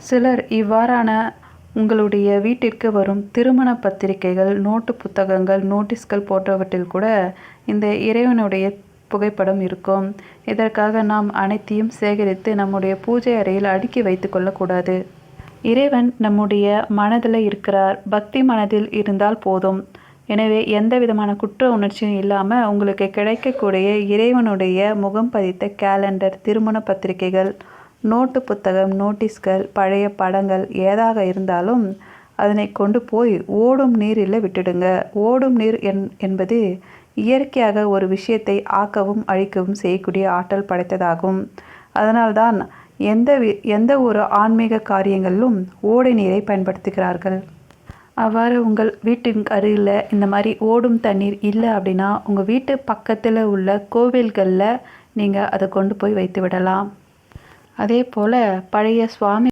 சிலர் இவ்வாறான உங்களுடைய வீட்டிற்கு வரும் திருமண பத்திரிகைகள், நோட்டு புத்தகங்கள், நோட்டீஸ்கள் போன்றவற்றில் கூட இந்த இறைவனுடைய புகைப்படம் இருக்கும். இதற்காக நாம் அனைத்தையும் சேகரித்து நம்முடைய பூஜை அறையில் அடுக்கி வைத்து கொள்ளக்கூடாது. இறைவன் நம்முடைய மனதில் இருக்கிறார். பக்தி மனதில் இருந்தால் போதும். எனவே எந்த விதமான குற்ற உணர்ச்சியும் இல்லாமல் உங்களுக்கு கிடைக்கக்கூடிய இறைவனுடைய முகம் பதித்த கேலண்டர், திருமண பத்திரிகைகள், நோட்டு புத்தகம், நோட்டீஸ்கள், பழைய படங்கள் ஏதாக இருந்தாலும் அதனை கொண்டு போய் ஓடும் நீரில் விட்டுடுங்க. ஓடும் நீர் என்பது இயற்கையாக ஒரு விஷயத்தை ஆக்கவும் அழிக்கவும் செய்யக்கூடிய ஆற்றல் படைத்ததாகும். அதனால்தான் எந்த ஒரு ஆன்மீக காரியங்களிலும் ஓடை நீரை பயன்படுத்துகிறார்கள். அவ்வாறு உங்கள் வீட்டின் அருகில் இந்த மாதிரி ஓடும் தண்ணீர் இல்லை அப்படின்னா உங்கள் வீட்டு பக்கத்தில் உள்ள கோவில்களில் நீங்கள் அதை கொண்டு போய் வைத்து விடலாம். அதே போல் பழைய சுவாமி